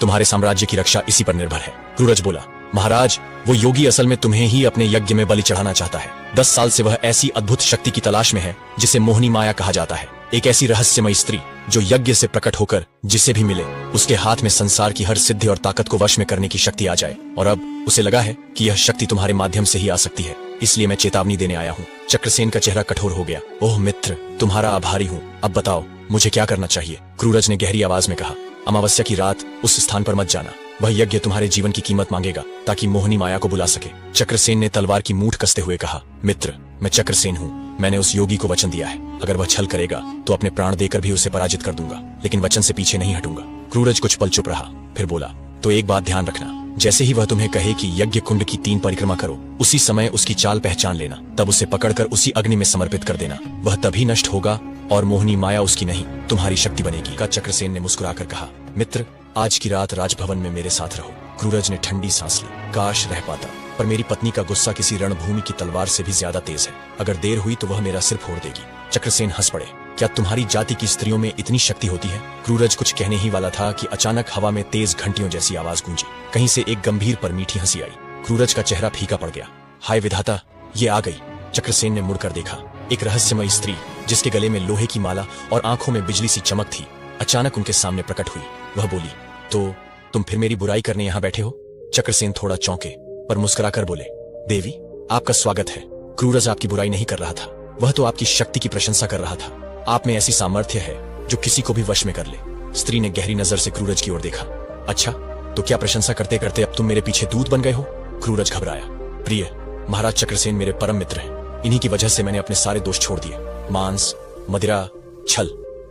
तुम्हारे साम्राज्य की रक्षा इसी पर निर्भर है। क्रूरज बोला, महाराज, वो योगी असल में तुम्हें ही अपने यज्ञ में बलि चढ़ाना चाहता है। 10 साल से वह ऐसी अद्भुत शक्ति की तलाश में है जिसे मोहिनी माया कहा जाता है। एक ऐसी रहस्यमयी स्त्री जो यज्ञ से प्रकट होकर जिसे भी मिले उसके हाथ में संसार की हर सिद्धि और ताकत को वश में करने की शक्ति आ जाए। और अब उसे लगा है कि यह शक्ति तुम्हारे माध्यम से ही आ सकती है, इसलिए मैं चेतावनी देने आया हूँ। चक्रसेन का चेहरा कठोर हो गया। ओह मित्र, तुम्हारा आभारी हूँ। अब बताओ मुझे क्या करना चाहिए? क्रूरज ने गहरी आवाज में कहा, अमावस्या की रात उस स्थान पर मत जाना। वह यज्ञ तुम्हारे जीवन की कीमत मांगेगा ताकि मोहिनी माया को बुला सके। चक्रसेन ने तलवार की मूठ कसते हुए कहा, मित्र, मैं चक्रसेन हूँ। मैंने उस योगी को वचन दिया है, अगर वह छल करेगा तो अपने प्राण देकर भी उसे पराजित कर दूंगा, लेकिन वचन से पीछे नहीं हटूंगा। क्रूरज कुछ पल चुप रहा, फिर बोला, तो एक बात ध्यान रखना, जैसे ही वह तुम्हें कहे कि यज्ञ कुंड की 3 परिक्रमा करो, उसी समय उसकी चाल पहचान लेना, तब उसे पकड़कर उसी अग्नि में समर्पित कर देना। वह तभी नष्ट होगा और मोहिनी माया उसकी नहीं तुम्हारी शक्ति बनेगी। का चक्रसेन ने मुस्कुराकर कहा, मित्र, आज की रात राजभवन में मेरे साथ रहो। क्रूरज ने ठंडी सांस ली। काश रह पाता, पर मेरी पत्नी का गुस्सा किसी रणभूमि की तलवार से भी ज्यादा तेज है। अगर देर हुई तो वह मेरा सिर फोड़ देगी। चक्रसेन हंस पड़े। क्या तुम्हारी जाति की स्त्रियों में इतनी शक्ति होती है? क्रूरज कुछ कहने ही वाला था कि अचानक हवा में तेज घंटियों जैसी आवाज गूंजी। कहीं से एक गंभीर पर मीठी हंसी आई। क्रूरज का चेहरा फीका पड़ गया। हाय विधाता, ये आ गई। चक्रसेन ने मुड़कर देखा। एक रहस्यमयी स्त्री जिसके गले में लोहे की माला और आंखों में बिजली सी चमक थी, अचानक उनके सामने प्रकट हुई। वह बोली, तो तुम फिर मेरी बुराई करने यहाँ बैठे हो? चक्रसेन थोड़ा चौंके पर मुस्कुराकर बोले, देवी, आपका स्वागत है। क्रूरज आपकी बुराई नहीं कर रहा था, वह तो आपकी शक्ति की प्रशंसा कर रहा था। आप में ऐसी सामर्थ्य है जो किसी को भी वश में कर ले। स्त्री ने गहरी नजर से क्रूरज की ओर देखा। अच्छा, तो क्या प्रशंसा करते करते अब तुम मेरे पीछे दूत बन गए हो? क्रूरज घबराया। प्रिय, महाराज चक्रसेन मेरे परम मित्र हैं। इन्हीं की वजह से मैंने अपने सारे दोष छोड़ दिए, मांस, मदिरा, छल,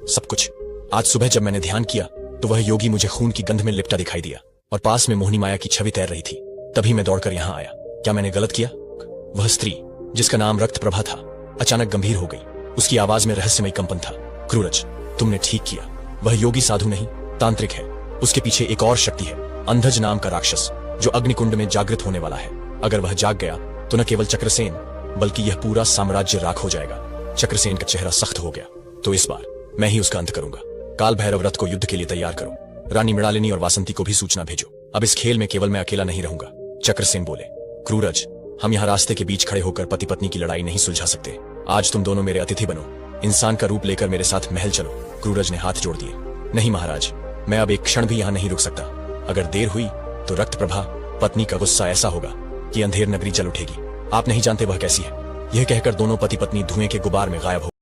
सब कुछ। आज सुबह जब मैंने ध्यान किया तो वह योगी मुझे खून की गंध में लिपटा दिखाई दिया और पास में मोहिनी माया की छवि तैर रही थी। तभी मैं दौड़कर यहाँ आया। क्या मैंने गलत किया? वह स्त्री जिसका नाम रक्त प्रभा था अचानक गंभीर हो गई। उसकी आवाज में रहस्यमय कंपन था। क्रूरज, तुमने ठीक किया। वह योगी साधु नहीं, तांत्रिक है। उसके पीछे एक और शक्ति है, अंधज नाम का राक्षस, जो अग्निकुंड में जागृत होने वाला है। अगर वह जाग गया तो न केवल चक्रसेन बल्कि यह पूरा साम्राज्य राख हो जाएगा। चक्रसेन का चेहरा सख्त हो गया। तो इस बार मैं ही उसका अंत करूंगा। काल भैरव रथ को युद्ध के लिए तैयार करो। रानी मृणालिनी और वासंती को भी सूचना भेजो। अब इस खेल में केवल मैं अकेला नहीं रहूंगा। चक्रसेन बोले, क्रूरज, हम यहाँ रास्ते के बीच खड़े होकर पति पत्नी की लड़ाई नहीं सुलझा सकते। आज तुम दोनों मेरे अतिथि बनो। इंसान का रूप लेकर मेरे साथ महल चलो। क्रूरज ने हाथ जोड़ दिए। नहीं महाराज, मैं अब एक क्षण भी यहाँ नहीं रुक सकता। अगर देर हुई तो रक्त प्रभा पत्नी का गुस्सा ऐसा होगा कि अंधेर नगरी जल उठेगी। आप नहीं जानते वह कैसी है। यह कहकर दोनों पति पत्नी धुएं के गुबार में गायब हो